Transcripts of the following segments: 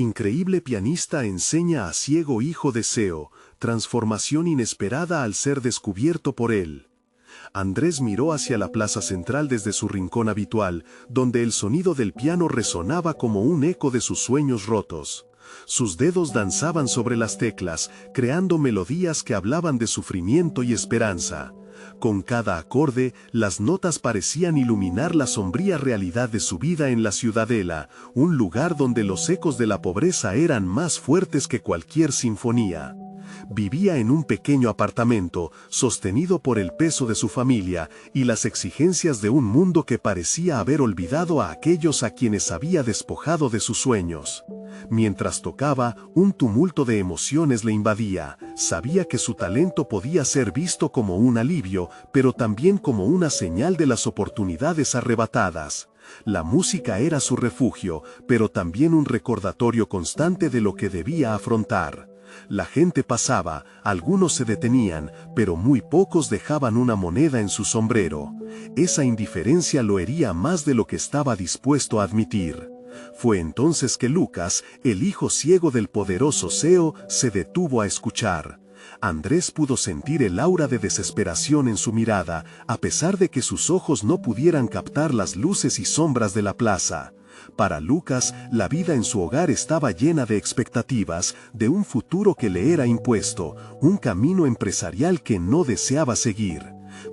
Increíble pianista enseña a ciego hijo de Zeo, transformación inesperada al ser descubierto por él. Andrés miró hacia la plaza central desde su rincón habitual, donde el sonido del piano resonaba como un eco de sus sueños rotos. Sus dedos danzaban sobre las teclas, creando melodías que hablaban de sufrimiento y esperanza. Con cada acorde, las notas parecían iluminar la sombría realidad de su vida en la Ciudadela, un lugar donde los ecos de la pobreza eran más fuertes que cualquier sinfonía. Vivía en un pequeño apartamento, sostenido por el peso de su familia y las exigencias de un mundo que parecía haber olvidado a aquellos a quienes había despojado de sus sueños. Mientras tocaba, un tumulto de emociones le invadía. Sabía que su talento podía ser visto como un alivio, pero también como una señal de las oportunidades arrebatadas. La música era su refugio, pero también un recordatorio constante de lo que debía afrontar. La gente pasaba, algunos se detenían, pero muy pocos dejaban una moneda en su sombrero. Esa indiferencia lo hería más de lo que estaba dispuesto a admitir. Fue entonces que Lucas, el hijo ciego del poderoso Zeo, se detuvo a escuchar. Andrés pudo sentir el aura de desesperación en su mirada, a pesar de que sus ojos no pudieran captar las luces y sombras de la plaza. Para Lucas, la vida en su hogar estaba llena de expectativas, de un futuro que le era impuesto, un camino empresarial que no deseaba seguir.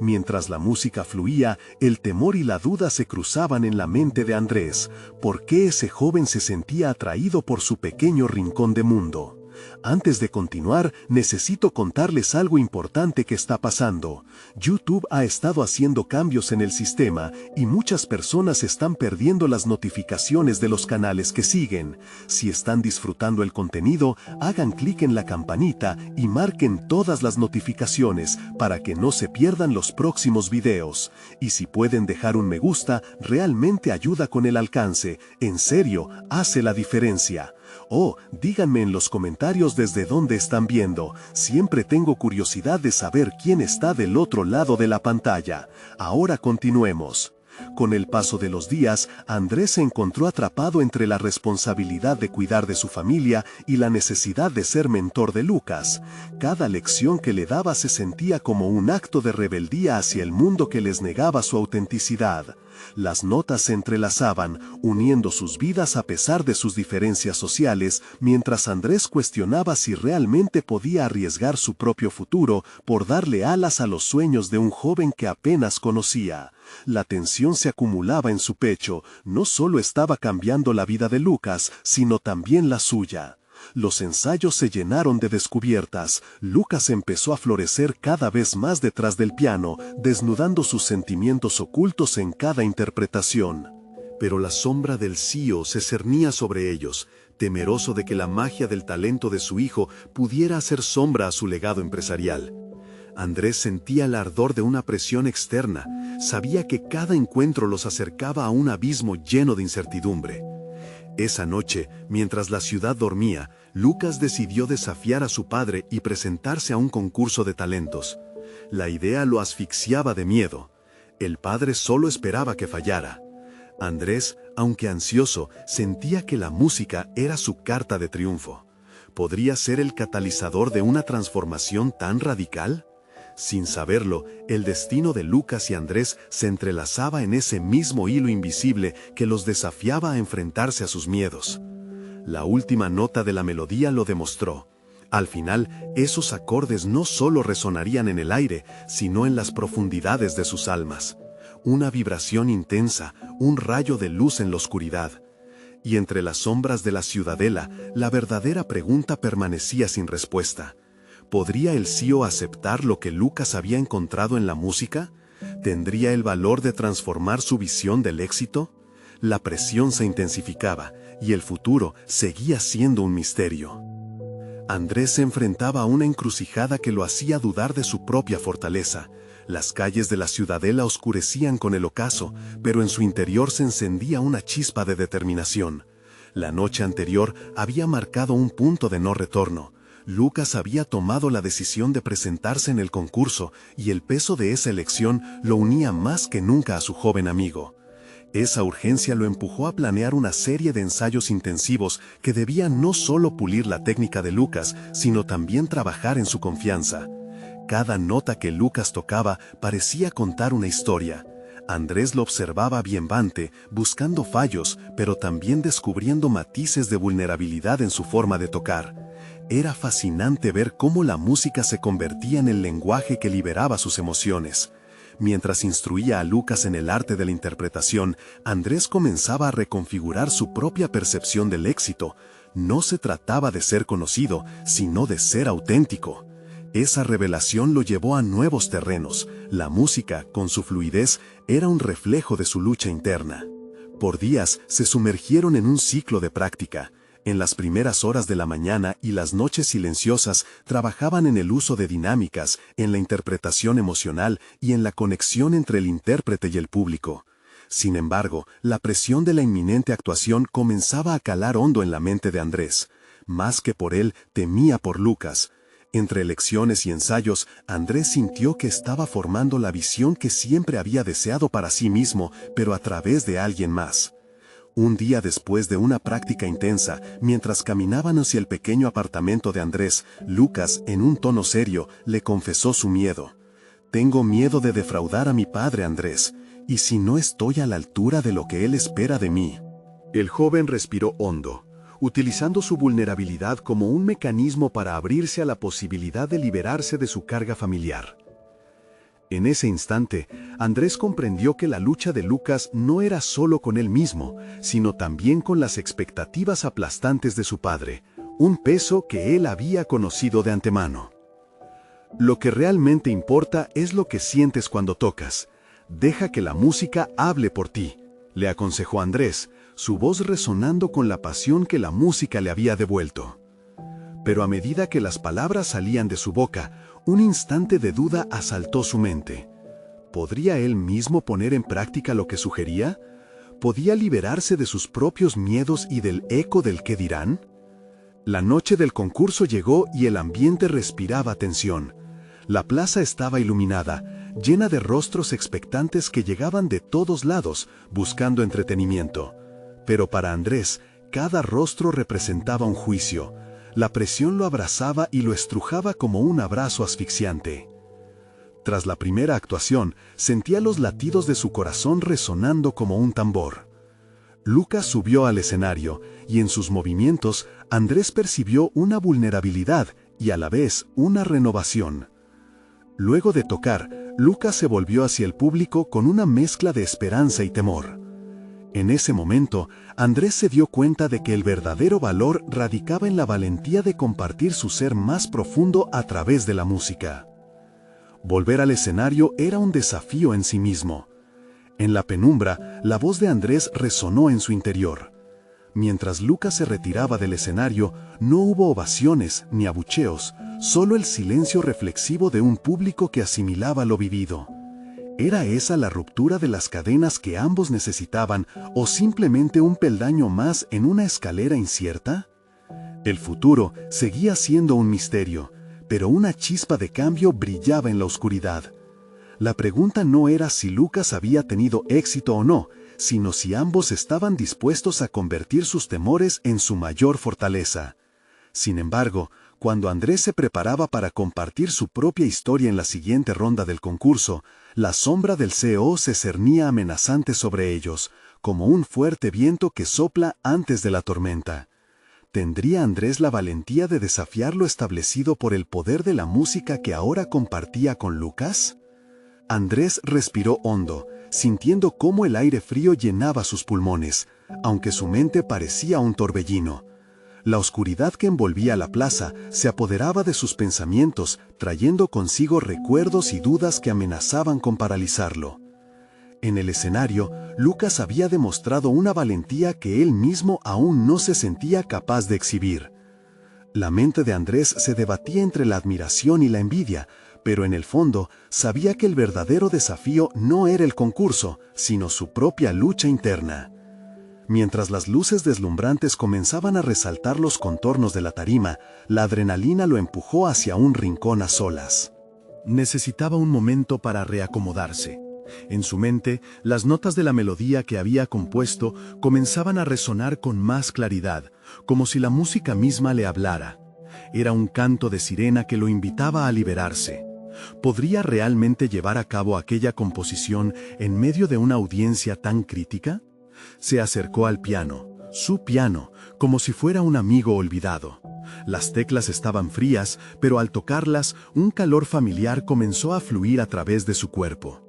Mientras la música fluía, el temor y la duda se cruzaban en la mente de Andrés. ¿Por qué ese joven se sentía atraído por su pequeño rincón de mundo? Antes de continuar, necesito contarles algo importante que está pasando. YouTube ha estado haciendo cambios en el sistema y muchas personas están perdiendo las notificaciones de los canales que siguen. Si están disfrutando el contenido, hagan clic en la campanita y marquen todas las notificaciones para que no se pierdan los próximos videos. Y si pueden dejar un me gusta, realmente ayuda con el alcance. En serio, hace la diferencia. Oh, díganme en los comentarios desde dónde están viendo. Siempre tengo curiosidad de saber quién está del otro lado de la pantalla. Ahora continuemos. Con el paso de los días, Andrés se encontró atrapado entre la responsabilidad de cuidar de su familia y la necesidad de ser mentor de Lucas. Cada lección que le daba se sentía como un acto de rebeldía hacia el mundo que les negaba su autenticidad. Las notas se entrelazaban, uniendo sus vidas a pesar de sus diferencias sociales, mientras Andrés cuestionaba si realmente podía arriesgar su propio futuro por darle alas a los sueños de un joven que apenas conocía. La tensión se acumulaba en su pecho, no solo estaba cambiando la vida de Lucas, sino también la suya. Los ensayos se llenaron de descubiertas. Lucas empezó a florecer cada vez más detrás del piano, desnudando sus sentimientos ocultos en cada interpretación. Pero la sombra del Zeo se cernía sobre ellos, temeroso de que la magia del talento de su hijo pudiera hacer sombra a su legado empresarial. Andrés sentía el ardor de una presión externa. Sabía que cada encuentro los acercaba a un abismo lleno de incertidumbre. Esa noche, mientras la ciudad dormía, Lucas decidió desafiar a su padre y presentarse a un concurso de talentos. La idea lo asfixiaba de miedo. El padre solo esperaba que fallara. Andrés, aunque ansioso, sentía que la música era su carta de triunfo. ¿Podría ser el catalizador de una transformación tan radical? Sin saberlo, el destino de Lucas y Andrés se entrelazaba en ese mismo hilo invisible que los desafiaba a enfrentarse a sus miedos. La última nota de la melodía lo demostró. Al final, esos acordes no solo resonarían en el aire, sino en las profundidades de sus almas. Una vibración intensa, un rayo de luz en la oscuridad. Y entre las sombras de la Ciudadela, la verdadera pregunta permanecía sin respuesta. ¿Podría el Zeo aceptar lo que Lucas había encontrado en la música? ¿Tendría el valor de transformar su visión del éxito? La presión se intensificaba, y el futuro seguía siendo un misterio. Andrés se enfrentaba a una encrucijada que lo hacía dudar de su propia fortaleza. Las calles de la Ciudadela oscurecían con el ocaso, pero en su interior se encendía una chispa de determinación. La noche anterior había marcado un punto de no retorno. Lucas había tomado la decisión de presentarse en el concurso y el peso de esa elección lo unía más que nunca a su joven amigo. Esa urgencia lo empujó a planear una serie de ensayos intensivos que debían no solo pulir la técnica de Lucas, sino también trabajar en su confianza. Cada nota que Lucas tocaba parecía contar una historia. Andrés lo observaba bienvante, buscando fallos, pero también descubriendo matices de vulnerabilidad en su forma de tocar. Era fascinante ver cómo la música se convertía en el lenguaje que liberaba sus emociones. Mientras instruía a Lucas en el arte de la interpretación, Andrés comenzaba a reconfigurar su propia percepción del éxito. No se trataba de ser conocido, sino de ser auténtico. Esa revelación lo llevó a nuevos terrenos. La música, con su fluidez, era un reflejo de su lucha interna. Por días se sumergieron en un ciclo de práctica. En las primeras horas de la mañana y las noches silenciosas trabajaban en el uso de dinámicas, en la interpretación emocional y en la conexión entre el intérprete y el público. Sin embargo, la presión de la inminente actuación comenzaba a calar hondo en la mente de Andrés. Más que por él, temía por Lucas. Entre lecciones y ensayos, Andrés sintió que estaba formando la visión que siempre había deseado para sí mismo, pero a través de alguien más. Un día después de una práctica intensa, mientras caminaban hacia el pequeño apartamento de Andrés, Lucas, en un tono serio, le confesó su miedo. «Tengo miedo de defraudar a mi padre, Andrés, y si no estoy a la altura de lo que él espera de mí». El joven respiró hondo, utilizando su vulnerabilidad como un mecanismo para abrirse a la posibilidad de liberarse de su carga familiar. En ese instante, Andrés comprendió que la lucha de Lucas no era solo con él mismo, sino también con las expectativas aplastantes de su padre, un peso que él había conocido de antemano. Lo que realmente importa es lo que sientes cuando tocas. Deja que la música hable por ti, le aconsejó Andrés, su voz resonando con la pasión que la música le había devuelto. Pero a medida que las palabras salían de su boca, un instante de duda asaltó su mente. ¿Podría él mismo poner en práctica lo que sugería? ¿Podía liberarse de sus propios miedos y del eco del qué dirán? La noche del concurso llegó y el ambiente respiraba tensión. La plaza estaba iluminada, llena de rostros expectantes que llegaban de todos lados, buscando entretenimiento. Pero para Andrés, cada rostro representaba un juicio. La presión lo abrazaba y lo estrujaba como un abrazo asfixiante. Tras la primera actuación, sentía los latidos de su corazón resonando como un tambor. Lucas subió al escenario, y en sus movimientos, Andrés percibió una vulnerabilidad y a la vez una renovación. Luego de tocar, Lucas se volvió hacia el público con una mezcla de esperanza y temor. En ese momento, Andrés se dio cuenta de que el verdadero valor radicaba en la valentía de compartir su ser más profundo a través de la música. Volver al escenario era un desafío en sí mismo. En la penumbra, la voz de Andrés resonó en su interior. Mientras Lucas se retiraba del escenario, no hubo ovaciones ni abucheos, solo el silencio reflexivo de un público que asimilaba lo vivido. ¿Era esa la ruptura de las cadenas que ambos necesitaban o simplemente un peldaño más en una escalera incierta? El futuro seguía siendo un misterio, pero una chispa de cambio brillaba en la oscuridad. La pregunta no era si Lucas había tenido éxito o no, sino si ambos estaban dispuestos a convertir sus temores en su mayor fortaleza. Sin embargo, cuando Andrés se preparaba para compartir su propia historia en la siguiente ronda del concurso, la sombra del CEO se cernía amenazante sobre ellos, como un fuerte viento que sopla antes de la tormenta. ¿Tendría Andrés la valentía de desafiar lo establecido por el poder de la música que ahora compartía con Lucas? Andrés respiró hondo, sintiendo cómo el aire frío llenaba sus pulmones, aunque su mente parecía un torbellino. La oscuridad que envolvía la plaza se apoderaba de sus pensamientos, trayendo consigo recuerdos y dudas que amenazaban con paralizarlo. En el escenario, Lucas había demostrado una valentía que él mismo aún no se sentía capaz de exhibir. La mente de Andrés se debatía entre la admiración y la envidia, pero en el fondo sabía que el verdadero desafío no era el concurso, sino su propia lucha interna. Mientras las luces deslumbrantes comenzaban a resaltar los contornos de la tarima, la adrenalina lo empujó hacia un rincón a solas. Necesitaba un momento para reacomodarse. En su mente, las notas de la melodía que había compuesto comenzaban a resonar con más claridad, como si la música misma le hablara. Era un canto de sirena que lo invitaba a liberarse. ¿Podría realmente llevar a cabo aquella composición en medio de una audiencia tan crítica? Se acercó al piano, su piano, como si fuera un amigo olvidado. Las teclas estaban frías, pero al tocarlas, un calor familiar comenzó a fluir a través de su cuerpo.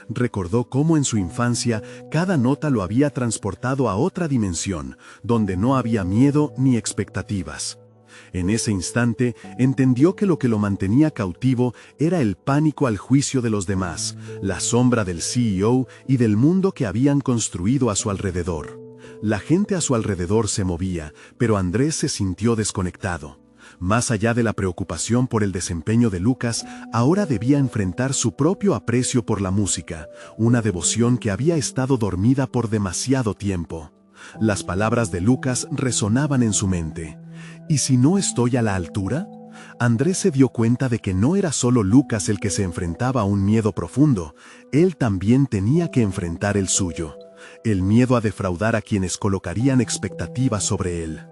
Recordó cómo en su infancia cada nota lo había transportado a otra dimensión, donde no había miedo ni expectativas. En ese instante, entendió que lo que lo mantenía cautivo era el pánico al juicio de los demás, la sombra del CEO y del mundo que habían construido a su alrededor. La gente a su alrededor se movía, pero Andrés se sintió desconectado. Más allá de la preocupación por el desempeño de Lucas, ahora debía enfrentar su propio aprecio por la música, una devoción que había estado dormida por demasiado tiempo. Las palabras de Lucas resonaban en su mente. ¿Y si no estoy a la altura? Andrés se dio cuenta de que no era solo Lucas el que se enfrentaba a un miedo profundo, él también tenía que enfrentar el suyo. El miedo a defraudar a quienes colocarían expectativas sobre él.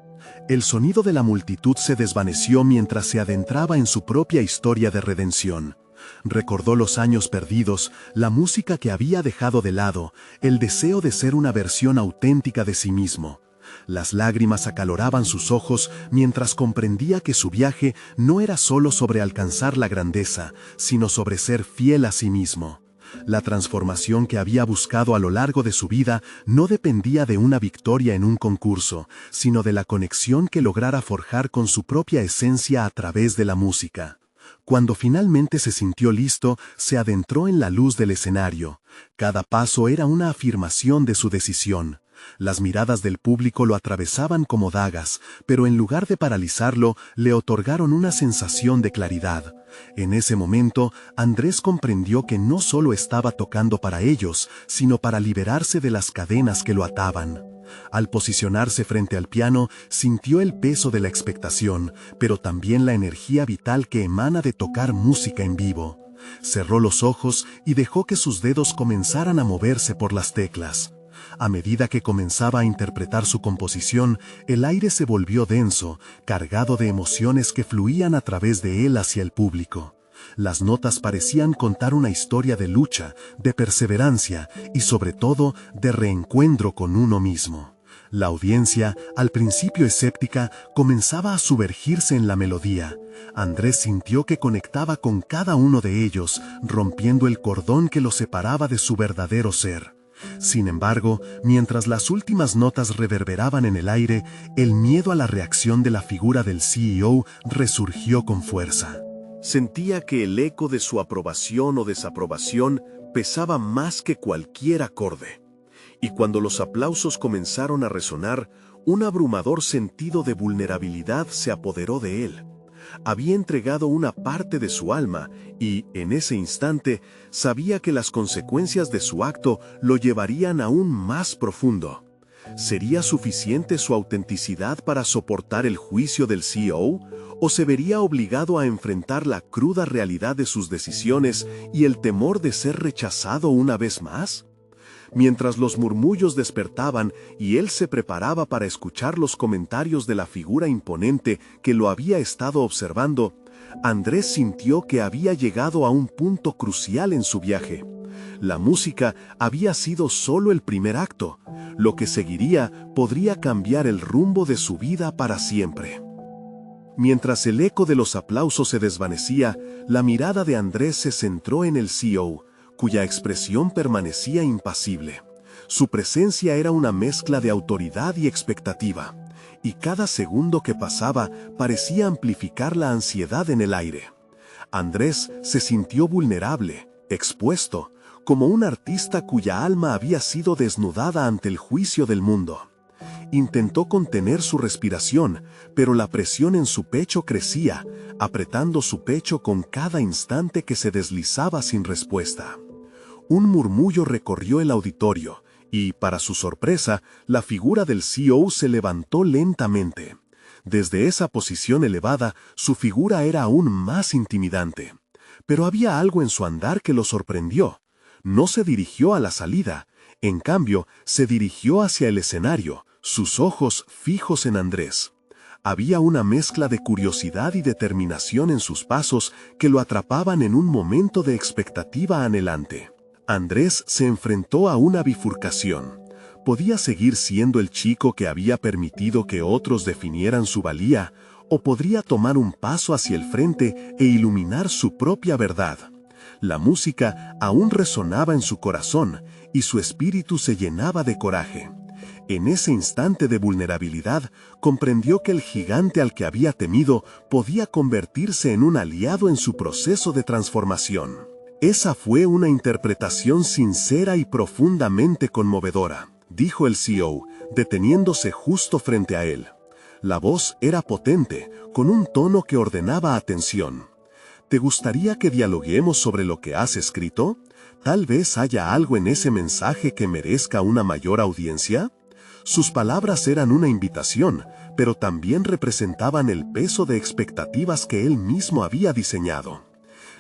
El sonido de la multitud se desvaneció mientras se adentraba en su propia historia de redención. Recordó los años perdidos, la música que había dejado de lado, el deseo de ser una versión auténtica de sí mismo. Las lágrimas acaloraban sus ojos mientras comprendía que su viaje no era solo sobre alcanzar la grandeza, sino sobre ser fiel a sí mismo. La transformación que había buscado a lo largo de su vida no dependía de una victoria en un concurso, sino de la conexión que lograra forjar con su propia esencia a través de la música. Cuando finalmente se sintió listo, se adentró en la luz del escenario. Cada paso era una afirmación de su decisión. Las miradas del público lo atravesaban como dagas, pero en lugar de paralizarlo, le otorgaron una sensación de claridad. En ese momento, Andrés comprendió que no solo estaba tocando para ellos, sino para liberarse de las cadenas que lo ataban. Al posicionarse frente al piano, sintió el peso de la expectación, pero también la energía vital que emana de tocar música en vivo. Cerró los ojos y dejó que sus dedos comenzaran a moverse por las teclas. A medida que comenzaba a interpretar su composición, el aire se volvió denso, cargado de emociones que fluían a través de él hacia el público. Las notas parecían contar una historia de lucha, de perseverancia y sobre todo de reencuentro con uno mismo. La audiencia, al principio escéptica, comenzaba a sumergirse en la melodía. Andrés sintió que conectaba con cada uno de ellos, rompiendo el cordón que los separaba de su verdadero ser. Sin embargo, mientras las últimas notas reverberaban en el aire, el miedo a la reacción de la figura del CEO resurgió con fuerza. Sentía que el eco de su aprobación o desaprobación pesaba más que cualquier acorde. Y cuando los aplausos comenzaron a resonar, un abrumador sentido de vulnerabilidad se apoderó de él. Había entregado una parte de su alma y, en ese instante, sabía que las consecuencias de su acto lo llevarían aún más profundo. ¿Sería suficiente su autenticidad para soportar el juicio del CEO? ¿O se vería obligado a enfrentar la cruda realidad de sus decisiones y el temor de ser rechazado una vez más? Mientras los murmullos despertaban y él se preparaba para escuchar los comentarios de la figura imponente que lo había estado observando, Andrés sintió que había llegado a un punto crucial en su viaje. La música había sido solo el primer acto. Lo que seguiría podría cambiar el rumbo de su vida para siempre. Mientras el eco de los aplausos se desvanecía, la mirada de Andrés se centró en el CEO, cuya expresión permanecía impasible. Su presencia era una mezcla de autoridad y expectativa, y cada segundo que pasaba parecía amplificar la ansiedad en el aire. Andrés se sintió vulnerable, expuesto, como un artista cuya alma había sido desnudada ante el juicio del mundo. Intentó contener su respiración, pero la presión en su pecho crecía, apretando su pecho con cada instante que se deslizaba sin respuesta. Un murmullo recorrió el auditorio, y, para su sorpresa, la figura del CEO se levantó lentamente. Desde esa posición elevada, su figura era aún más intimidante. Pero había algo en su andar que lo sorprendió. No se dirigió a la salida, en cambio, se dirigió hacia el escenario, sus ojos fijos en Andrés. Había una mezcla de curiosidad y determinación en sus pasos que lo atrapaban en un momento de expectativa anhelante. Andrés se enfrentó a una bifurcación. ¿Podía seguir siendo el chico que había permitido que otros definieran su valía, o podría tomar un paso hacia el frente e iluminar su propia verdad? La música aún resonaba en su corazón y su espíritu se llenaba de coraje. En ese instante de vulnerabilidad, comprendió que el gigante al que había temido podía convertirse en un aliado en su proceso de transformación. Esa fue una interpretación sincera y profundamente conmovedora, dijo el CEO, deteniéndose justo frente a él. La voz era potente, con un tono que ordenaba atención. ¿Te gustaría que dialoguemos sobre lo que has escrito? Tal vez haya algo en ese mensaje que merezca una mayor audiencia. Sus palabras eran una invitación, pero también representaban el peso de expectativas que él mismo había diseñado.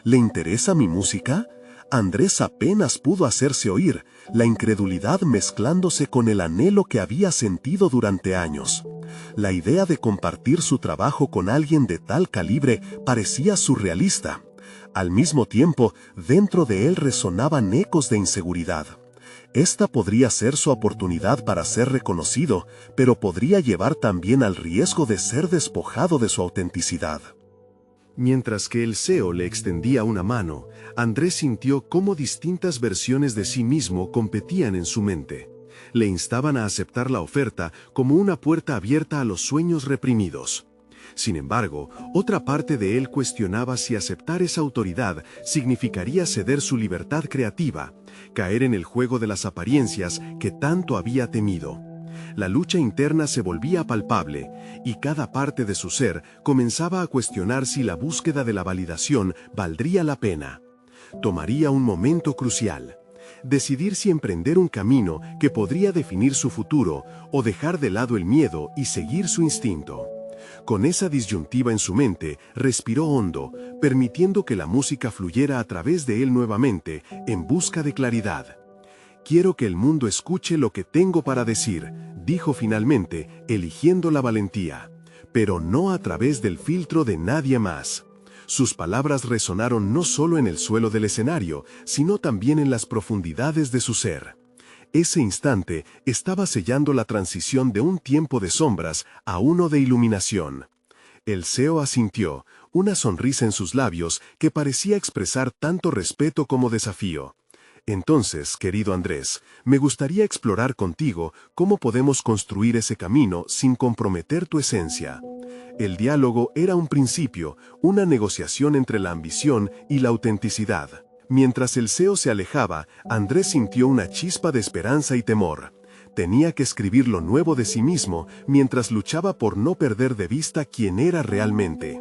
¿Le interesa mi música? Andrés apenas pudo hacerse oír, la incredulidad mezclándose con el anhelo que había sentido durante años. La idea de compartir su trabajo con alguien de tal calibre parecía surrealista. Al mismo tiempo, dentro de él resonaban ecos de inseguridad. Esta podría ser su oportunidad para ser reconocido, pero podría llevar también al riesgo de ser despojado de su autenticidad. Mientras que el CEO le extendía una mano, Andrés sintió cómo distintas versiones de sí mismo competían en su mente. Le instaban a aceptar la oferta como una puerta abierta a los sueños reprimidos. Sin embargo, otra parte de él cuestionaba si aceptar esa autoridad significaría ceder su libertad creativa, caer en el juego de las apariencias que tanto había temido. La lucha interna se volvía palpable, y cada parte de su ser comenzaba a cuestionar si la búsqueda de la validación valdría la pena. Tomaría un momento crucial: decidir si emprender un camino que podría definir su futuro o dejar de lado el miedo y seguir su instinto. Con esa disyuntiva en su mente, respiró hondo, permitiendo que la música fluyera a través de él nuevamente, en busca de claridad. «Quiero que el mundo escuche lo que tengo para decir», dijo finalmente, eligiendo la valentía, pero no a través del filtro de nadie más. Sus palabras resonaron no solo en el suelo del escenario, sino también en las profundidades de su ser. Ese instante estaba sellando la transición de un tiempo de sombras a uno de iluminación. El CEO asintió, una sonrisa en sus labios que parecía expresar tanto respeto como desafío. «Entonces, querido Andrés, me gustaría explorar contigo cómo podemos construir ese camino sin comprometer tu esencia». El diálogo era un principio, una negociación entre la ambición y la autenticidad. Mientras el CEO se alejaba, Andrés sintió una chispa de esperanza y temor. Tenía que escribir lo nuevo de sí mismo mientras luchaba por no perder de vista quién era realmente.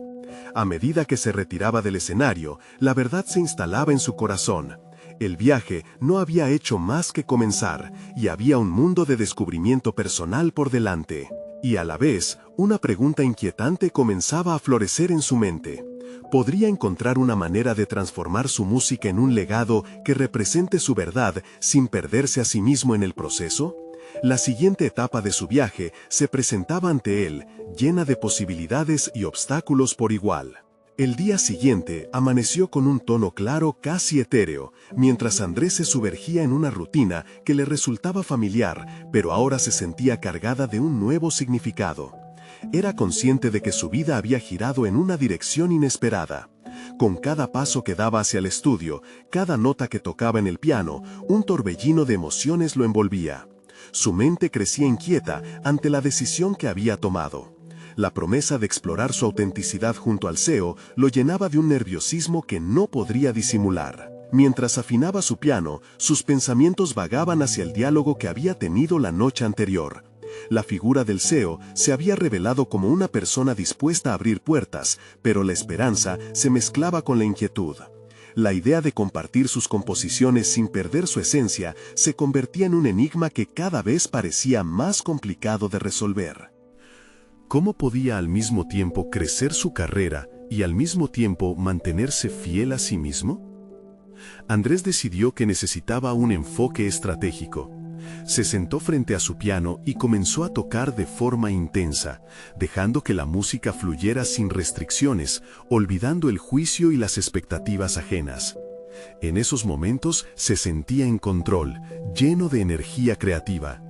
A medida que se retiraba del escenario, la verdad se instalaba en su corazón. El viaje no había hecho más que comenzar, y había un mundo de descubrimiento personal por delante. Y a la vez, una pregunta inquietante comenzaba a florecer en su mente. ¿Podría encontrar una manera de transformar su música en un legado que represente su verdad sin perderse a sí mismo en el proceso? La siguiente etapa de su viaje se presentaba ante él, llena de posibilidades y obstáculos por igual. El día siguiente amaneció con un tono claro, casi etéreo, mientras Andrés se sumergía en una rutina que le resultaba familiar, pero ahora se sentía cargada de un nuevo significado. Era consciente de que su vida había girado en una dirección inesperada. Con cada paso que daba hacia el estudio, cada nota que tocaba en el piano, un torbellino de emociones lo envolvía. Su mente crecía inquieta ante la decisión que había tomado. La promesa de explorar su autenticidad junto al CEO lo llenaba de un nerviosismo que no podría disimular. Mientras afinaba su piano, sus pensamientos vagaban hacia el diálogo que había tenido la noche anterior. La figura del CEO se había revelado como una persona dispuesta a abrir puertas, pero la esperanza se mezclaba con la inquietud. La idea de compartir sus composiciones sin perder su esencia se convertía en un enigma que cada vez parecía más complicado de resolver. ¿Cómo podía al mismo tiempo crecer su carrera y al mismo tiempo mantenerse fiel a sí mismo? Andrés decidió que necesitaba un enfoque estratégico. Se sentó frente a su piano y comenzó a tocar de forma intensa, dejando que la música fluyera sin restricciones, olvidando el juicio y las expectativas ajenas. En esos momentos se sentía en control, lleno de energía creativa.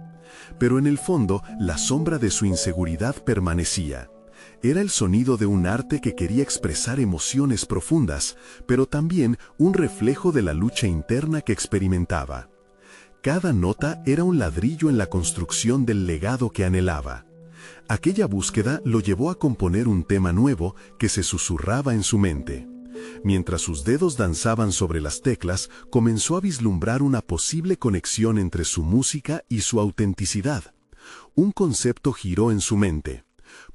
Pero en el fondo, la sombra de su inseguridad permanecía. Era el sonido de un arte que quería expresar emociones profundas, pero también un reflejo de la lucha interna que experimentaba. Cada nota era un ladrillo en la construcción del legado que anhelaba. Aquella búsqueda lo llevó a componer un tema nuevo que se susurraba en su mente. Mientras sus dedos danzaban sobre las teclas, comenzó a vislumbrar una posible conexión entre su música y su autenticidad. Un concepto giró en su mente.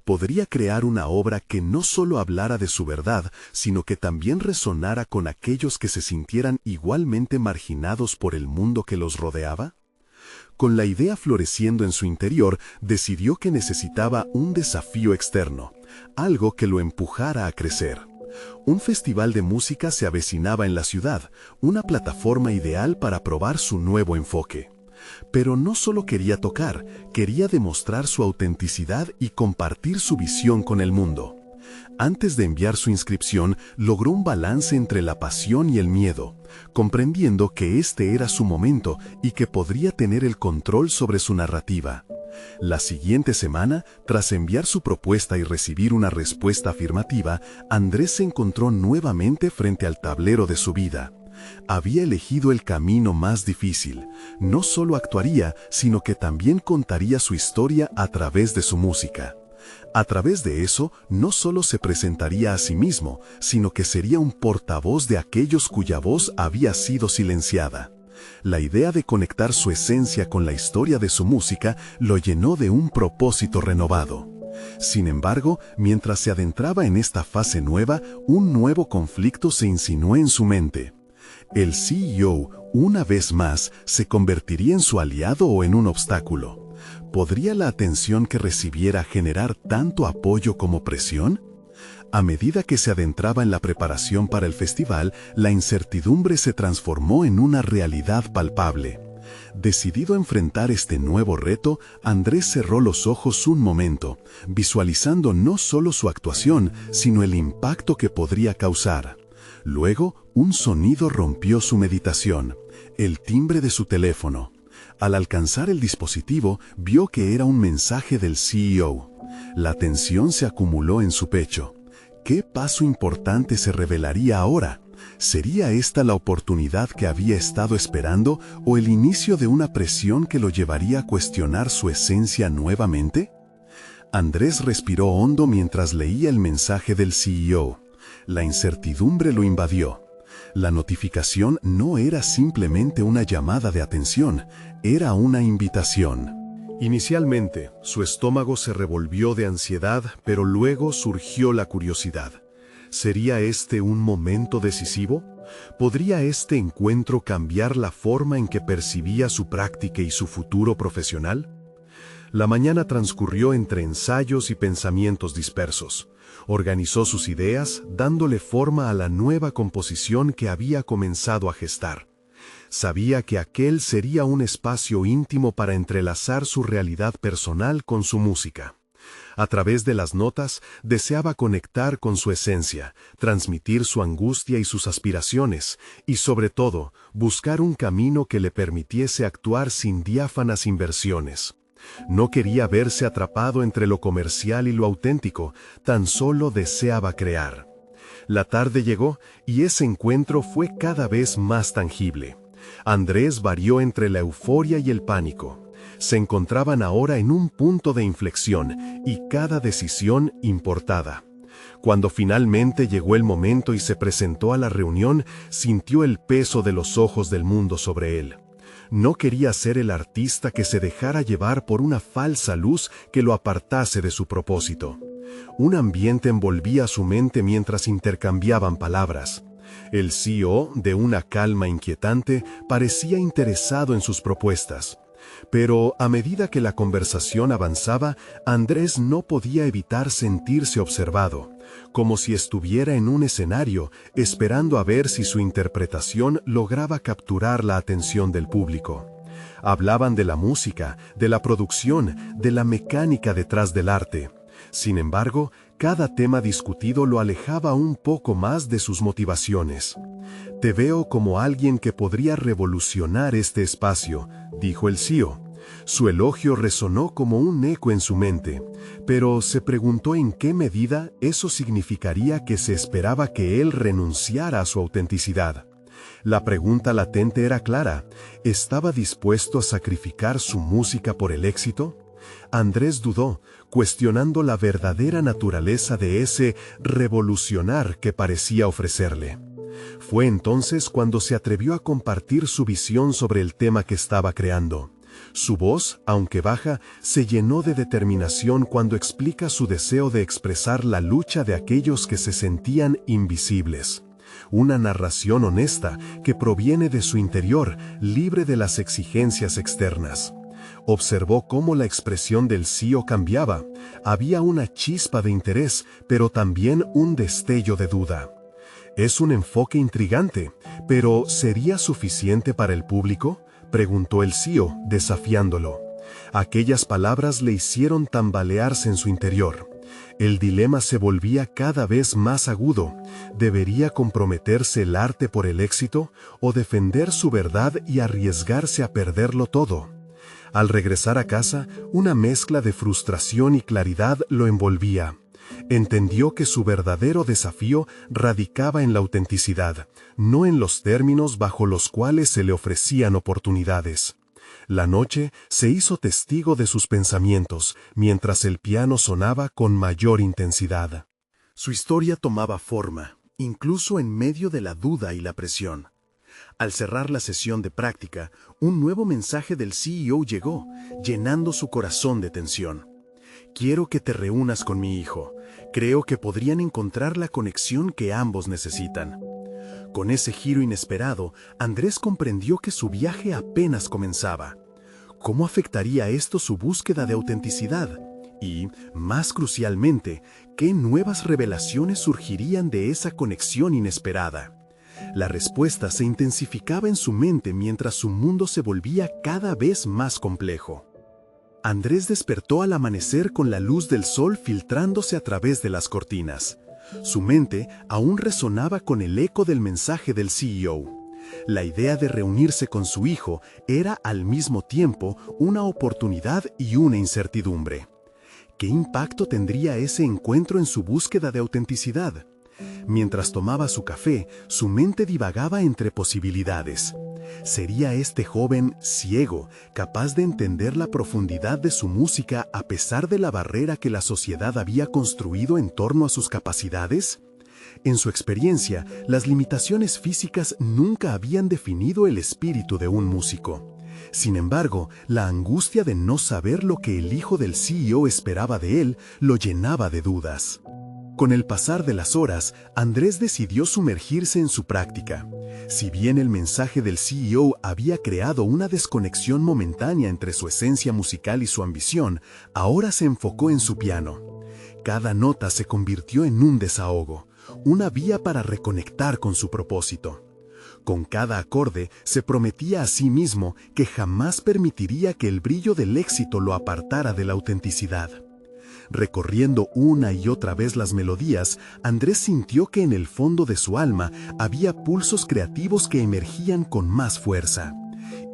Podría crear una obra que no solo hablara de su verdad, sino que también resonara con aquellos que se sintieran igualmente marginados por el mundo que los rodeaba. Con la idea floreciendo en su interior, decidió que necesitaba un desafío externo, algo que lo empujara a crecer. Un festival de música se avecinaba en la ciudad, una plataforma ideal para probar su nuevo enfoque. Pero no solo quería tocar, quería demostrar su autenticidad y compartir su visión con el mundo. Antes de enviar su inscripción, logró un balance entre la pasión y el miedo, comprendiendo que este era su momento y que podría tener el control sobre su narrativa. La siguiente semana, tras enviar su propuesta y recibir una respuesta afirmativa, Andrés se encontró nuevamente frente al tablero de su vida. Había elegido el camino más difícil. No solo actuaría, sino que también contaría su historia a través de su música. A través de eso, no solo se presentaría a sí mismo, sino que sería un portavoz de aquellos cuya voz había sido silenciada. La idea de conectar su esencia con la historia de su música lo llenó de un propósito renovado. Sin embargo, mientras se adentraba en esta fase nueva, un nuevo conflicto se insinuó en su mente. El CEO, una vez más, se convertiría en su aliado o en un obstáculo. ¿Podría la atención que recibiera generar tanto apoyo como presión? A medida que se adentraba en la preparación para el festival, la incertidumbre se transformó en una realidad palpable. Decidido a enfrentar este nuevo reto, Andrés cerró los ojos un momento, visualizando no solo su actuación, sino el impacto que podría causar. Luego, un sonido rompió su meditación, el timbre de su teléfono. Al alcanzar el dispositivo, vio que era un mensaje del CEO. La tensión se acumuló en su pecho. ¿Qué paso importante se revelaría ahora? ¿Sería esta la oportunidad que había estado esperando o el inicio de una presión que lo llevaría a cuestionar su esencia nuevamente? Andrés respiró hondo mientras leía el mensaje del CEO. La incertidumbre lo invadió. La notificación no era simplemente una llamada de atención, era una invitación. Inicialmente, su estómago se revolvió de ansiedad, pero luego surgió la curiosidad. ¿Sería este un momento decisivo? ¿Podría este encuentro cambiar la forma en que percibía su práctica y su futuro profesional? La mañana transcurrió entre ensayos y pensamientos dispersos. Organizó sus ideas, dándole forma a la nueva composición que había comenzado a gestar. Sabía que aquel sería un espacio íntimo para entrelazar su realidad personal con su música. A través de las notas, deseaba conectar con su esencia, transmitir su angustia y sus aspiraciones, y sobre todo, buscar un camino que le permitiese actuar sin diáfanas inversiones. No quería verse atrapado entre lo comercial y lo auténtico, tan solo deseaba crear. La tarde llegó y ese encuentro fue cada vez más tangible. Andrés varió entre la euforia y el pánico. Se encontraban ahora en un punto de inflexión y cada decisión importada. Cuando finalmente llegó el momento y se presentó a la reunión, sintió el peso de los ojos del mundo sobre él. No quería ser el artista que se dejara llevar por una falsa luz que lo apartase de su propósito. Un ambiente envolvía su mente mientras intercambiaban palabras. El CEO, de una calma inquietante, parecía interesado en sus propuestas. Pero a medida que la conversación avanzaba, Andrés no podía evitar sentirse observado, como si estuviera en un escenario, esperando a ver si su interpretación lograba capturar la atención del público. Hablaban de la música, de la producción, de la mecánica detrás del arte. Sin embargo, cada tema discutido lo alejaba un poco más de sus motivaciones. «Te veo como alguien que podría revolucionar este espacio», dijo el CEO. Su elogio resonó como un eco en su mente, pero se preguntó en qué medida eso significaría que se esperaba que él renunciara a su autenticidad. La pregunta latente era clara: ¿estaba dispuesto a sacrificar su música por el éxito? Andrés dudó, cuestionando la verdadera naturaleza de ese revolucionar que parecía ofrecerle. Fue entonces cuando se atrevió a compartir su visión sobre el tema que estaba creando. Su voz, aunque baja, se llenó de determinación cuando explica su deseo de expresar la lucha de aquellos que se sentían invisibles. Una narración honesta que proviene de su interior, libre de las exigencias externas. Observó cómo la expresión del CEO cambiaba. Había una chispa de interés, pero también un destello de duda. «Es un enfoque intrigante, pero ¿sería suficiente para el público?», preguntó el CEO, desafiándolo. Aquellas palabras le hicieron tambalearse en su interior. El dilema se volvía cada vez más agudo. ¿Debería comprometerse el arte por el éxito o defender su verdad y arriesgarse a perderlo todo? Al regresar a casa, una mezcla de frustración y claridad lo envolvía. Entendió que su verdadero desafío radicaba en la autenticidad, no en los términos bajo los cuales se le ofrecían oportunidades. La noche se hizo testigo de sus pensamientos, mientras el piano sonaba con mayor intensidad. Su historia tomaba forma, incluso en medio de la duda y la presión. Al cerrar la sesión de práctica, un nuevo mensaje del CEO llegó, llenando su corazón de tensión. «Quiero que te reúnas con mi hijo. Creo que podrían encontrar la conexión que ambos necesitan». Con ese giro inesperado, Andrés comprendió que su viaje apenas comenzaba. ¿Cómo afectaría esto su búsqueda de autenticidad? Y, más crucialmente, ¿qué nuevas revelaciones surgirían de esa conexión inesperada? La respuesta se intensificaba en su mente mientras su mundo se volvía cada vez más complejo. Andrés despertó al amanecer con la luz del sol filtrándose a través de las cortinas. Su mente aún resonaba con el eco del mensaje del CEO. La idea de reunirse con su hijo era al mismo tiempo una oportunidad y una incertidumbre. ¿Qué impacto tendría ese encuentro en su búsqueda de autenticidad? Mientras tomaba su café, su mente divagaba entre posibilidades. ¿Sería este joven ciego capaz de entender la profundidad de su música a pesar de la barrera que la sociedad había construido en torno a sus capacidades? En su experiencia, las limitaciones físicas nunca habían definido el espíritu de un músico. Sin embargo, la angustia de no saber lo que el hijo del CEO esperaba de él lo llenaba de dudas. Con el pasar de las horas, Andrés decidió sumergirse en su práctica. Si bien el mensaje del CEO había creado una desconexión momentánea entre su esencia musical y su ambición, ahora se enfocó en su piano. Cada nota se convirtió en un desahogo, una vía para reconectar con su propósito. Con cada acorde se prometía a sí mismo que jamás permitiría que el brillo del éxito lo apartara de la autenticidad. Recorriendo una y otra vez las melodías, Andrés sintió que en el fondo de su alma había pulsos creativos que emergían con más fuerza.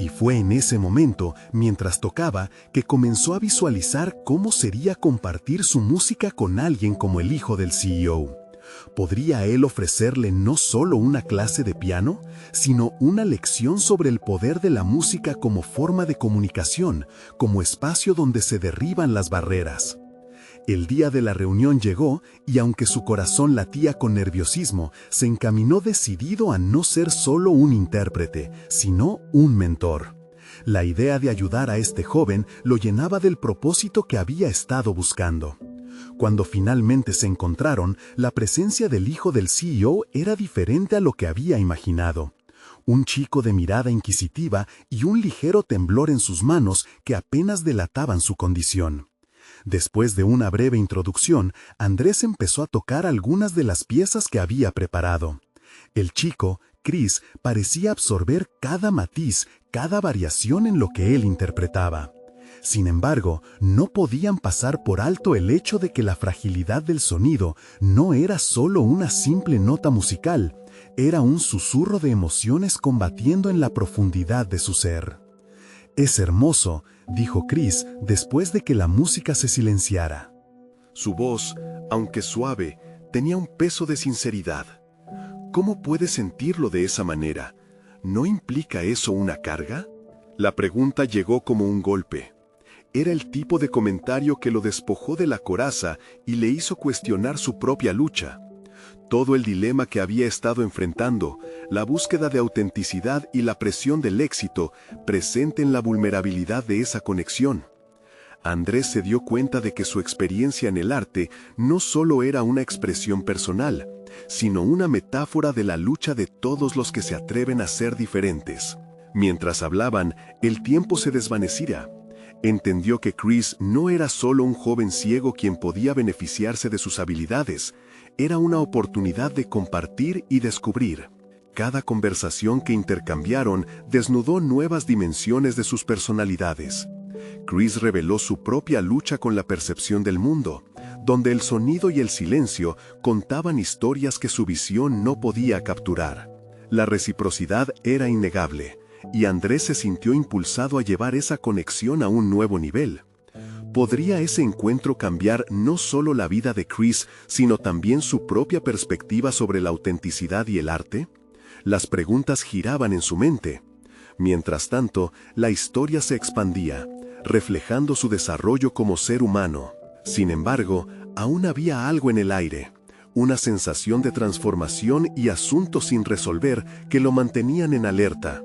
Y fue en ese momento, mientras tocaba, que comenzó a visualizar cómo sería compartir su música con alguien como el hijo del CEO. ¿Podría él ofrecerle no solo una clase de piano, sino una lección sobre el poder de la música como forma de comunicación, como espacio donde se derriban las barreras? El día de la reunión llegó y aunque su corazón latía con nerviosismo, se encaminó decidido a no ser solo un intérprete, sino un mentor. La idea de ayudar a este joven lo llenaba del propósito que había estado buscando. Cuando finalmente se encontraron, la presencia del hijo del CEO era diferente a lo que había imaginado. un chico de mirada inquisitiva y un ligero temblor en sus manos que apenas delataban su condición. Después de una breve introducción, Andrés empezó a tocar algunas de las piezas que había preparado. El chico, Chris, parecía absorber cada matiz, cada variación en lo que él interpretaba. Sin embargo, no podían pasar por alto el hecho de que la fragilidad del sonido no era solo una simple nota musical, era un susurro de emociones combatiendo en la profundidad de su ser. «Es hermoso», dijo Chris después de que la música se silenciara. Su voz, aunque suave, tenía un peso de sinceridad. ¿Cómo puedes sentirlo de esa manera? ¿No implica eso una carga? La pregunta llegó como un golpe. Era el tipo de comentario que lo despojó de la coraza y le hizo cuestionar su propia lucha. Todo el dilema que había estado enfrentando, la búsqueda de autenticidad y la presión del éxito, presente en la vulnerabilidad de esa conexión. Andrés se dio cuenta de que su experiencia en el arte no solo era una expresión personal, sino una metáfora de la lucha de todos los que se atreven a ser diferentes. Mientras hablaban, el tiempo se desvanecía. Entendió que Chris no era solo un joven ciego quien podía beneficiarse de sus habilidades, era una oportunidad de compartir y descubrir. Cada conversación que intercambiaron desnudó nuevas dimensiones de sus personalidades. Chris reveló su propia lucha con la percepción del mundo, donde el sonido y el silencio contaban historias que su visión no podía capturar. La reciprocidad era innegable, y Andrés se sintió impulsado a llevar esa conexión a un nuevo nivel. ¿Podría ese encuentro cambiar no solo la vida de Chris, sino también su propia perspectiva sobre la autenticidad y el arte? Las preguntas giraban en su mente. Mientras tanto, la historia se expandía, reflejando su desarrollo como ser humano. Sin embargo, aún había algo en el aire, una sensación de transformación y asuntos sin resolver que lo mantenían en alerta.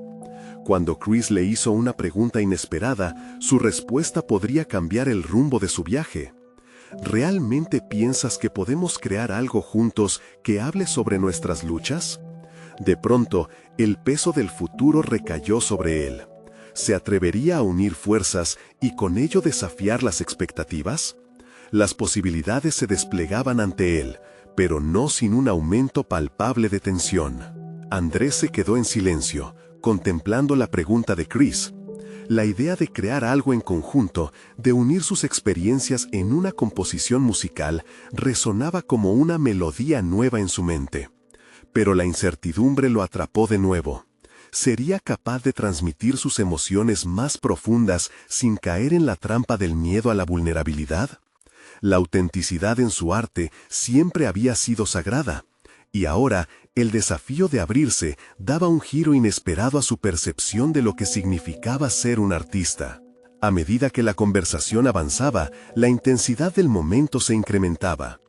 Cuando Chris le hizo una pregunta inesperada, su respuesta podría cambiar el rumbo de su viaje. ¿Realmente piensas que podemos crear algo juntos que hable sobre nuestras luchas? De pronto, el peso del futuro recayó sobre él. ¿Se atrevería a unir fuerzas y con ello desafiar las expectativas? Las posibilidades se desplegaban ante él, pero no sin un aumento palpable de tensión. Andrés se quedó en silencio, contemplando la pregunta de Chris. La idea de crear algo en conjunto, de unir sus experiencias en una composición musical, resonaba como una melodía nueva en su mente. Pero la incertidumbre lo atrapó de nuevo. ¿Sería capaz de transmitir sus emociones más profundas sin caer en la trampa del miedo a la vulnerabilidad? La autenticidad en su arte siempre había sido sagrada, y ahora el desafío de abrirse daba un giro inesperado a su percepción de lo que significaba ser un artista. A medida que la conversación avanzaba, la intensidad del momento se incrementaba.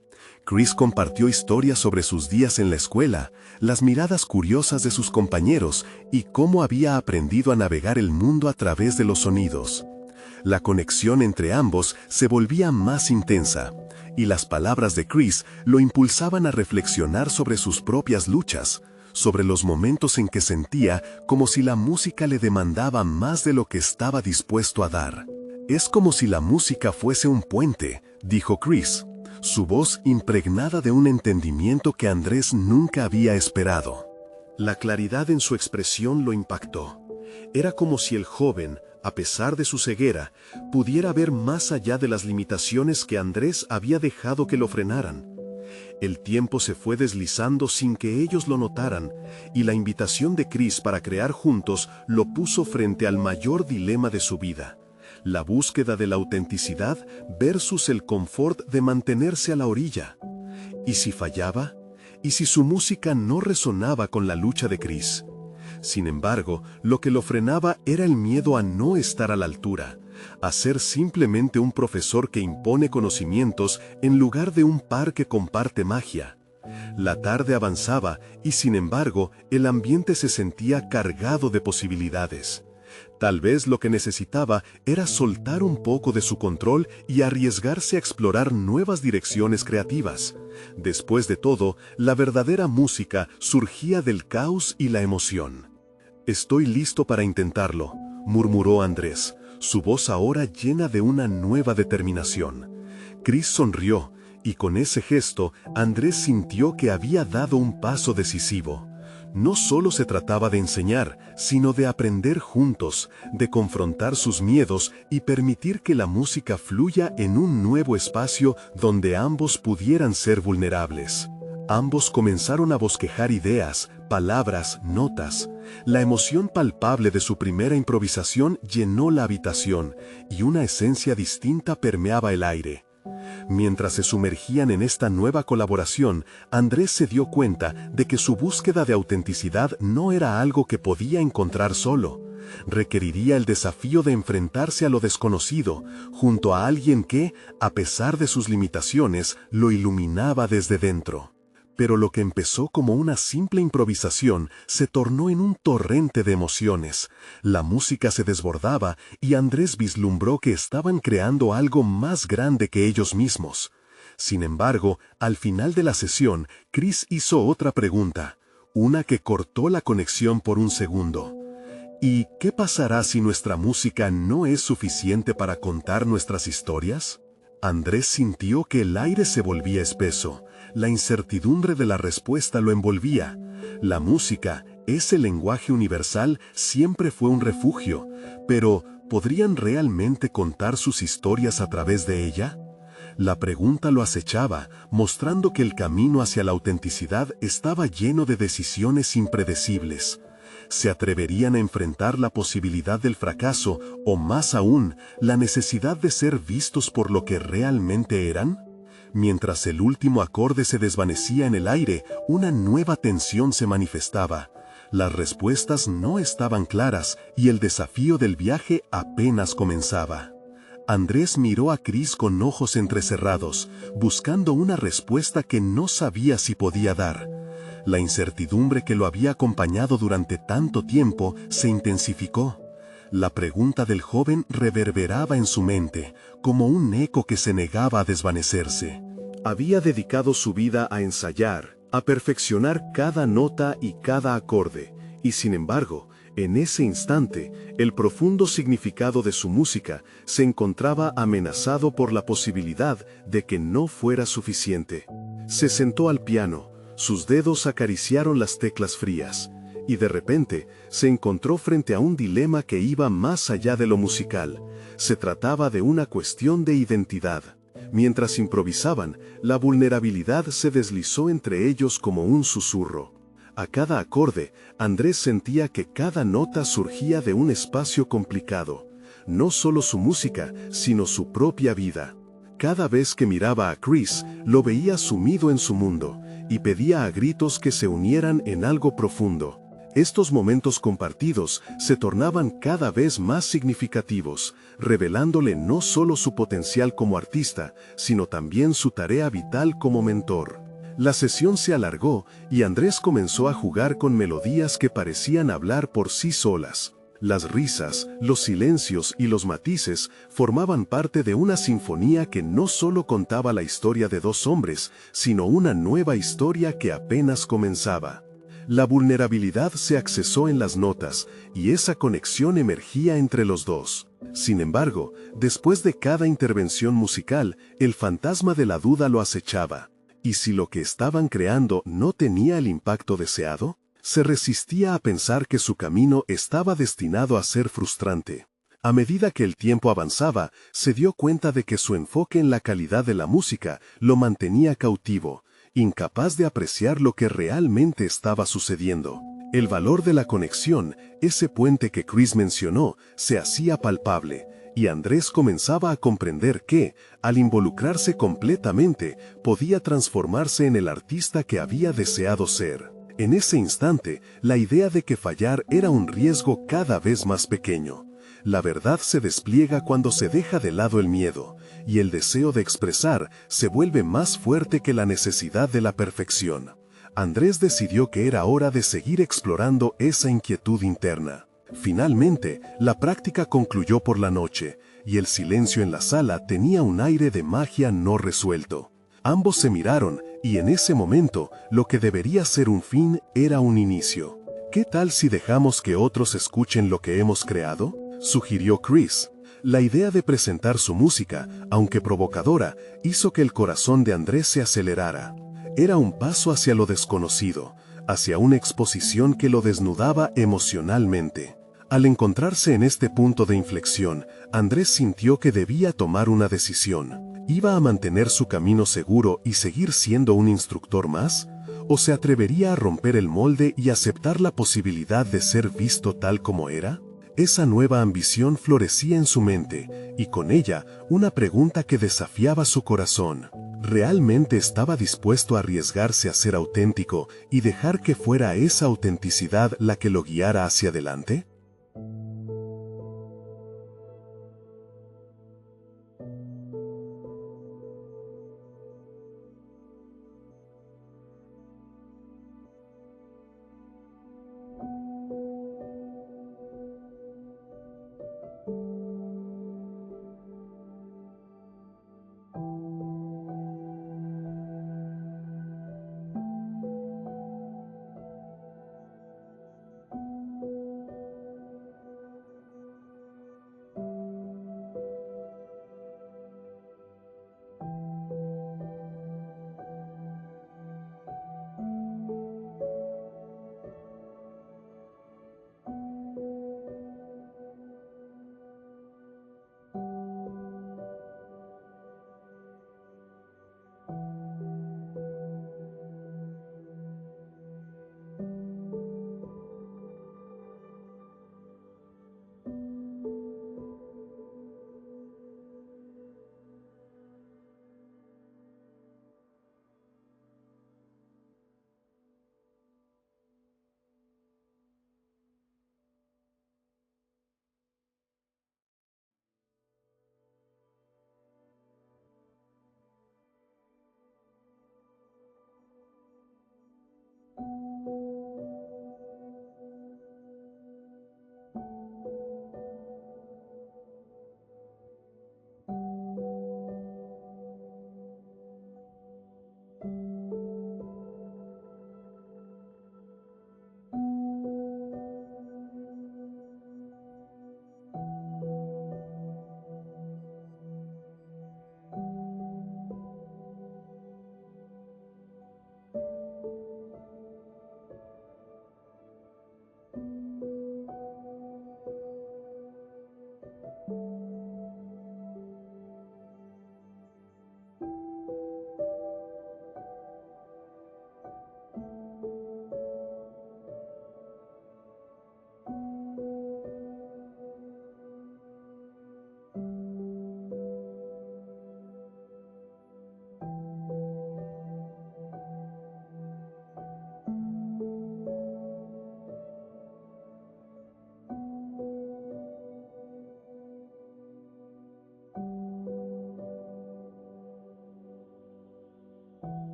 Chris compartió historias sobre sus días en la escuela, las miradas curiosas de sus compañeros y cómo había aprendido a navegar el mundo a través de los sonidos. La conexión entre ambos se volvía más intensa, y las palabras de Chris lo impulsaban a reflexionar sobre sus propias luchas, sobre los momentos en que sentía como si la música le demandaba más de lo que estaba dispuesto a dar. «Es como si la música fuese un puente», dijo Chris, su voz impregnada de un entendimiento que Andrés nunca había esperado. La claridad en su expresión lo impactó. Era como si el joven, a pesar de su ceguera, pudiera ver más allá de las limitaciones que Andrés había dejado que lo frenaran. El tiempo se fue deslizando sin que ellos lo notaran, y la invitación de Chris para crear juntos lo puso frente al mayor dilema de su vida: la búsqueda de la autenticidad versus el confort de mantenerse a la orilla. ¿Y si fallaba? ¿Y si su música no resonaba con la lucha de Chris? Sin embargo, lo que lo frenaba era el miedo a no estar a la altura, a ser simplemente un profesor que impone conocimientos en lugar de un par que comparte magia. La tarde avanzaba y, sin embargo, el ambiente se sentía cargado de posibilidades. Tal vez lo que necesitaba era soltar un poco de su control y arriesgarse a explorar nuevas direcciones creativas. Después de todo, la verdadera música surgía del caos y la emoción. Estoy listo para intentarlo, murmuró Andrés, su voz ahora llena de una nueva determinación. Chris sonrió, y con ese gesto, Andrés sintió que había dado un paso decisivo. No solo se trataba de enseñar, sino de aprender juntos, de confrontar sus miedos y permitir que la música fluya en un nuevo espacio donde ambos pudieran ser vulnerables. Ambos comenzaron a bosquejar ideas, palabras, notas. La emoción palpable de su primera improvisación llenó la habitación, y una esencia distinta permeaba el aire. Mientras se sumergían en esta nueva colaboración, Andrés se dio cuenta de que su búsqueda de autenticidad no era algo que podía encontrar solo. Requeriría el desafío de enfrentarse a lo desconocido, junto a alguien que, a pesar de sus limitaciones, lo iluminaba desde dentro. Pero lo que empezó como una simple improvisación se tornó en un torrente de emociones. La música se desbordaba y Andrés vislumbró que estaban creando algo más grande que ellos mismos. Sin embargo, al final de la sesión, Chris hizo otra pregunta, una que cortó la conexión por un segundo. ¿Y qué pasará si nuestra música no es suficiente para contar nuestras historias? Andrés sintió que el aire se volvía espeso. La incertidumbre de la respuesta lo envolvía. La música, ese lenguaje universal, siempre fue un refugio, pero ¿podrían realmente contar sus historias a través de ella? La pregunta lo acechaba, mostrando que el camino hacia la autenticidad estaba lleno de decisiones impredecibles. ¿Se atreverían a enfrentar la posibilidad del fracaso o, más aún, la necesidad de ser vistos por lo que realmente eran? Mientras el último acorde se desvanecía en el aire, una nueva tensión se manifestaba. Las respuestas no estaban claras y el desafío del viaje apenas comenzaba. Andrés miró a Chris con ojos entrecerrados, buscando una respuesta que no sabía si podía dar. La incertidumbre que lo había acompañado durante tanto tiempo se intensificó. La pregunta del joven reverberaba en su mente, como un eco que se negaba a desvanecerse. Había dedicado su vida a ensayar, a perfeccionar cada nota y cada acorde, y sin embargo, en ese instante, el profundo significado de su música se encontraba amenazado por la posibilidad de que no fuera suficiente. Se sentó al piano, sus dedos acariciaron las teclas frías, y de repente se encontró frente a un dilema que iba más allá de lo musical. Se trataba de una cuestión de identidad. Mientras improvisaban, la vulnerabilidad se deslizó entre ellos como un susurro. A cada acorde, Andrés sentía que cada nota surgía de un espacio complicado. No solo su música, sino su propia vida. Cada vez que miraba a Chris, lo veía sumido en su mundo, y pedía a gritos que se unieran en algo profundo. Estos momentos compartidos se tornaban cada vez más significativos, revelándole no solo su potencial como artista, sino también su tarea vital como mentor. La sesión se alargó y Andrés comenzó a jugar con melodías que parecían hablar por sí solas. Las risas, los silencios y los matices formaban parte de una sinfonía que no solo contaba la historia de dos hombres, sino una nueva historia que apenas comenzaba. La vulnerabilidad se accesó en las notas, y esa conexión emergía entre los dos. Sin embargo, después de cada intervención musical, el fantasma de la duda lo acechaba. ¿Y si lo que estaban creando no tenía el impacto deseado? Se resistía a pensar que su camino estaba destinado a ser frustrante. A medida que el tiempo avanzaba, se dio cuenta de que su enfoque en la calidad de la música lo mantenía cautivo, incapaz de apreciar lo que realmente estaba sucediendo. El valor de la conexión, ese puente que Chris mencionó, se hacía palpable, y Andrés comenzaba a comprender que, al involucrarse completamente, podía transformarse en el artista que había deseado ser. En ese instante, la idea de que fallar era un riesgo cada vez más pequeño. La verdad se despliega cuando se deja de lado el miedo, y el deseo de expresar se vuelve más fuerte que la necesidad de la perfección. Andrés decidió que era hora de seguir explorando esa inquietud interna. Finalmente, la práctica concluyó por la noche, y el silencio en la sala tenía un aire de magia no resuelto. Ambos se miraron, y en ese momento, lo que debería ser un fin era un inicio. ¿Qué tal si dejamos que otros escuchen lo que hemos creado? Sugirió Chris. La idea de presentar su música, aunque provocadora, hizo que el corazón de Andrés se acelerara. Era un paso hacia lo desconocido, hacia una exposición que lo desnudaba emocionalmente. Al encontrarse en este punto de inflexión, Andrés sintió que debía tomar una decisión. ¿Iba a mantener su camino seguro y seguir siendo un instructor más? ¿O se atrevería a romper el molde y aceptar la posibilidad de ser visto tal como era? Esa nueva ambición florecía en su mente, y con ella una pregunta que desafiaba su corazón. ¿Realmente estaba dispuesto a arriesgarse a ser auténtico y dejar que fuera esa autenticidad la que lo guiara hacia adelante?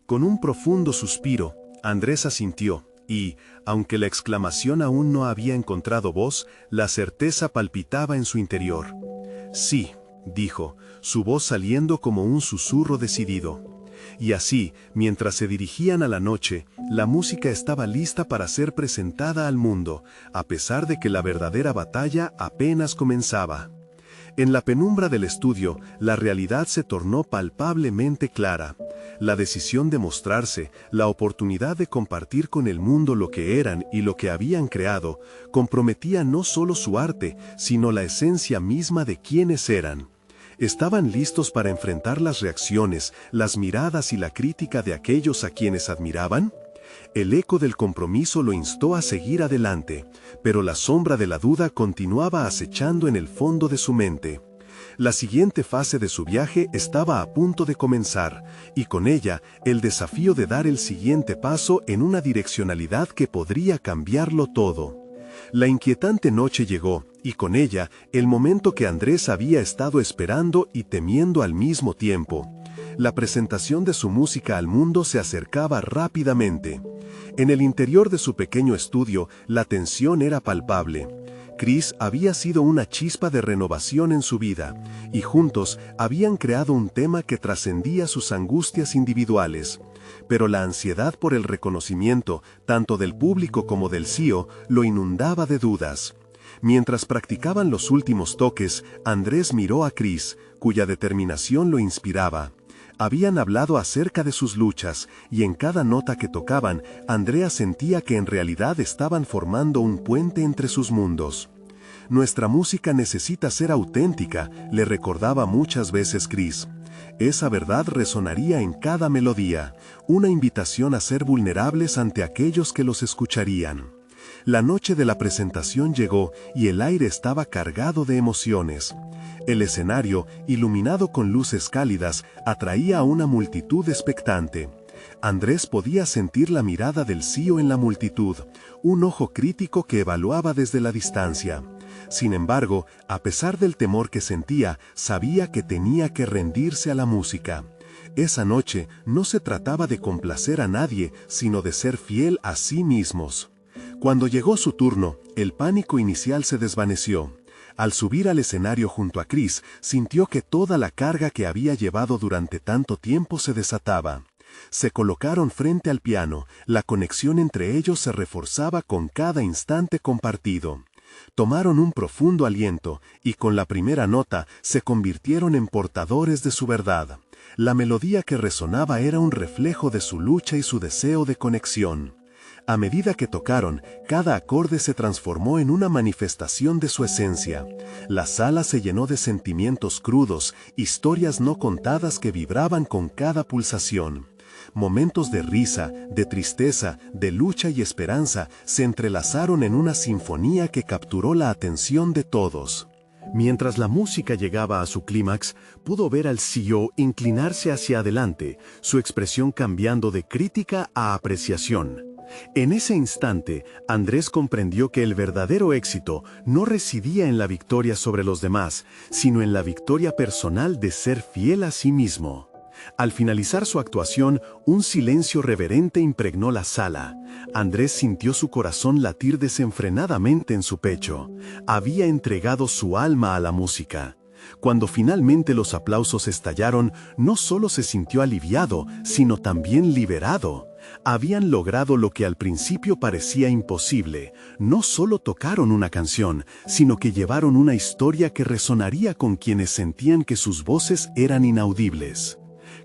Con un profundo suspiro, Andrés asintió, y, aunque la exclamación aún no había encontrado voz, la certeza palpitaba en su interior. Sí, dijo, su voz saliendo como un susurro decidido. Y así, mientras se dirigían a la noche, la música estaba lista para ser presentada al mundo, a pesar de que la verdadera batalla apenas comenzaba. En la penumbra del estudio, la realidad se tornó palpablemente clara. La decisión de mostrarse, la oportunidad de compartir con el mundo lo que eran y lo que habían creado, comprometía no solo su arte, sino la esencia misma de quienes eran. Estaban listos para enfrentar las reacciones, las miradas y la crítica de aquellos a quienes admiraban. El eco del compromiso lo instó a seguir adelante, pero la sombra de la duda continuaba acechando en el fondo de su mente. La siguiente fase de su viaje estaba a punto de comenzar, y con ella el desafío de dar el siguiente paso en una direccionalidad que podría cambiarlo todo. La inquietante noche llegó, y con ella el momento que Andrés había estado esperando y temiendo al mismo tiempo. La presentación de su música al mundo se acercaba rápidamente. En el interior de su pequeño estudio, la tensión era palpable. Chris había sido una chispa de renovación en su vida, y juntos habían creado un tema que trascendía sus angustias individuales. Pero la ansiedad por el reconocimiento, tanto del público como del CEO, lo inundaba de dudas. Mientras practicaban los últimos toques, Andrés miró a Chris, cuya determinación lo inspiraba. Habían hablado acerca de sus luchas, y en cada nota que tocaban, Andrea sentía que en realidad estaban formando un puente entre sus mundos. Nuestra música necesita ser auténtica, le recordaba muchas veces Chris. Esa verdad resonaría en cada melodía, una invitación a ser vulnerables ante aquellos que los escucharían. La noche de la presentación llegó y el aire estaba cargado de emociones. El escenario, iluminado con luces cálidas, atraía a una multitud expectante. Andrés podía sentir la mirada del CEO en la multitud, un ojo crítico que evaluaba desde la distancia. Sin embargo, a pesar del temor que sentía, sabía que tenía que rendirse a la música. Esa noche no se trataba de complacer a nadie, sino de ser fiel a sí mismos. Cuando llegó su turno, el pánico inicial se desvaneció. Al subir al escenario junto a Chris, sintió que toda la carga que había llevado durante tanto tiempo se desataba. Se colocaron frente al piano, la conexión entre ellos se reforzaba con cada instante compartido. Tomaron un profundo aliento, y con la primera nota se convirtieron en portadores de su verdad. La melodía que resonaba era un reflejo de su lucha y su deseo de conexión. A medida que tocaron, cada acorde se transformó en una manifestación de su esencia. La sala se llenó de sentimientos crudos, historias no contadas que vibraban con cada pulsación. Momentos de risa, de tristeza, de lucha y esperanza se entrelazaron en una sinfonía que capturó la atención de todos. Mientras la música llegaba a su clímax, pudo ver al CEO inclinarse hacia adelante, su expresión cambiando de crítica a apreciación. En ese instante, Andrés comprendió que el verdadero éxito no residía en la victoria sobre los demás, sino en la victoria personal de ser fiel a sí mismo. Al finalizar su actuación, un silencio reverente impregnó la sala. Andrés sintió su corazón latir desenfrenadamente en su pecho. Había entregado su alma a la música. Cuando finalmente los aplausos estallaron, no solo se sintió aliviado, sino también liberado. Habían logrado lo que al principio parecía imposible. No solo tocaron una canción, sino que llevaron una historia que resonaría con quienes sentían que sus voces eran inaudibles.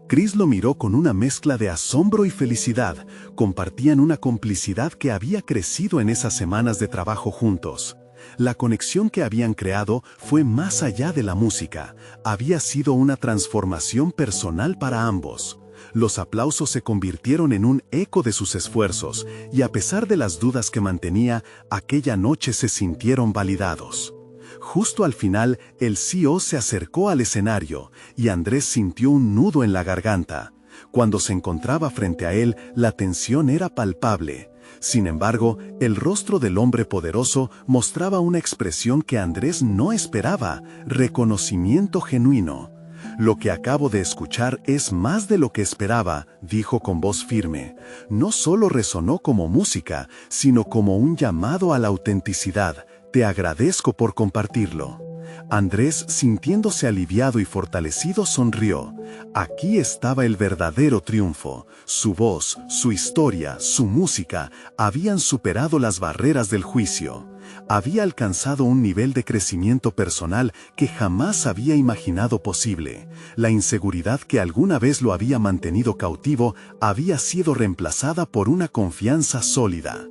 Chris lo miró con una mezcla de asombro y felicidad. Compartían una complicidad que había crecido en esas semanas de trabajo juntos. La conexión que habían creado fue más allá de la música. Había sido una transformación personal para ambos. Los aplausos se convirtieron en un eco de sus esfuerzos, y a pesar de las dudas que mantenía, aquella noche se sintieron validados. Justo al final, el CEO se acercó al escenario, y Andrés sintió un nudo en la garganta. Cuando se encontraba frente a él, la tensión era palpable. Sin embargo, el rostro del hombre poderoso mostraba una expresión que Andrés no esperaba: reconocimiento genuino. Lo que acabo de escuchar es más de lo que esperaba, dijo con voz firme. No solo resonó como música, sino como un llamado a la autenticidad. Te agradezco por compartirlo. Andrés, sintiéndose aliviado y fortalecido, sonrió. Aquí estaba el verdadero triunfo. Su voz, su historia, su música habían superado las barreras del juicio. Había alcanzado un nivel de crecimiento personal que jamás había imaginado posible. La inseguridad que alguna vez lo había mantenido cautivo había sido reemplazada por una confianza sólida.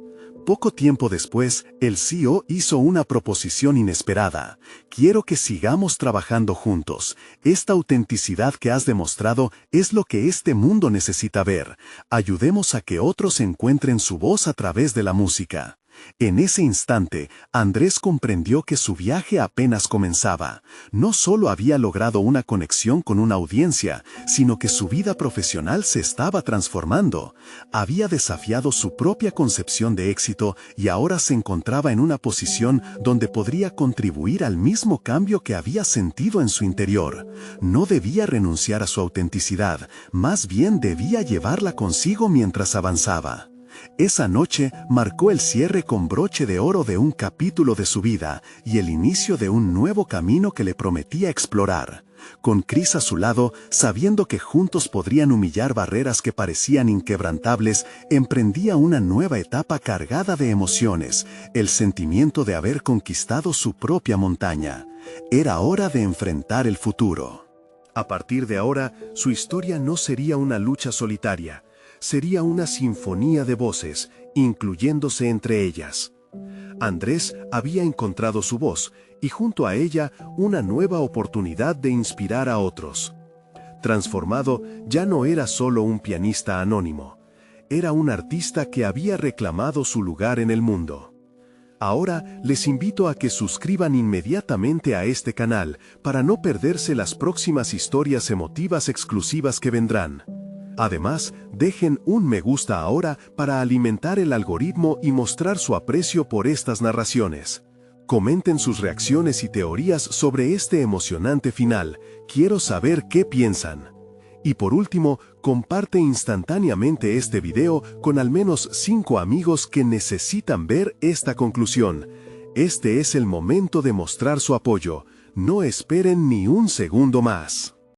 Poco tiempo después, el CEO hizo una proposición inesperada. Quiero que sigamos trabajando juntos. Esta autenticidad que has demostrado es lo que este mundo necesita ver. Ayudemos a que otros encuentren su voz a través de la música. En ese instante, Andrés comprendió que su viaje apenas comenzaba. No solo había logrado una conexión con una audiencia, sino que su vida profesional se estaba transformando. Había desafiado su propia concepción de éxito y ahora se encontraba en una posición donde podría contribuir al mismo cambio que había sentido en su interior. No debía renunciar a su autenticidad, más bien debía llevarla consigo mientras avanzaba. Esa noche marcó el cierre con broche de oro de un capítulo de su vida y el inicio de un nuevo camino que le prometía explorar. Con Chris a su lado, sabiendo que juntos podrían humillar barreras que parecían inquebrantables, emprendía una nueva etapa cargada de emociones, el sentimiento de haber conquistado su propia montaña. Era hora de enfrentar el futuro. A partir de ahora, su historia no sería una lucha solitaria. Sería una sinfonía de voces, incluyéndose entre ellas. Andrés había encontrado su voz, y junto a ella una nueva oportunidad de inspirar a otros. Transformado, ya no era solo un pianista anónimo. Era un artista que había reclamado su lugar en el mundo. Ahora les invito a que suscriban inmediatamente a este canal para no perderse las próximas historias emotivas exclusivas que vendrán. Además, dejen un me gusta ahora para alimentar el algoritmo y mostrar su aprecio por estas narraciones. Comenten sus reacciones y teorías sobre este emocionante final. Quiero saber qué piensan. Y por último, comparte instantáneamente este video con al menos 5 amigos que necesitan ver esta conclusión. Este es el momento de mostrar su apoyo. No esperen ni un segundo más.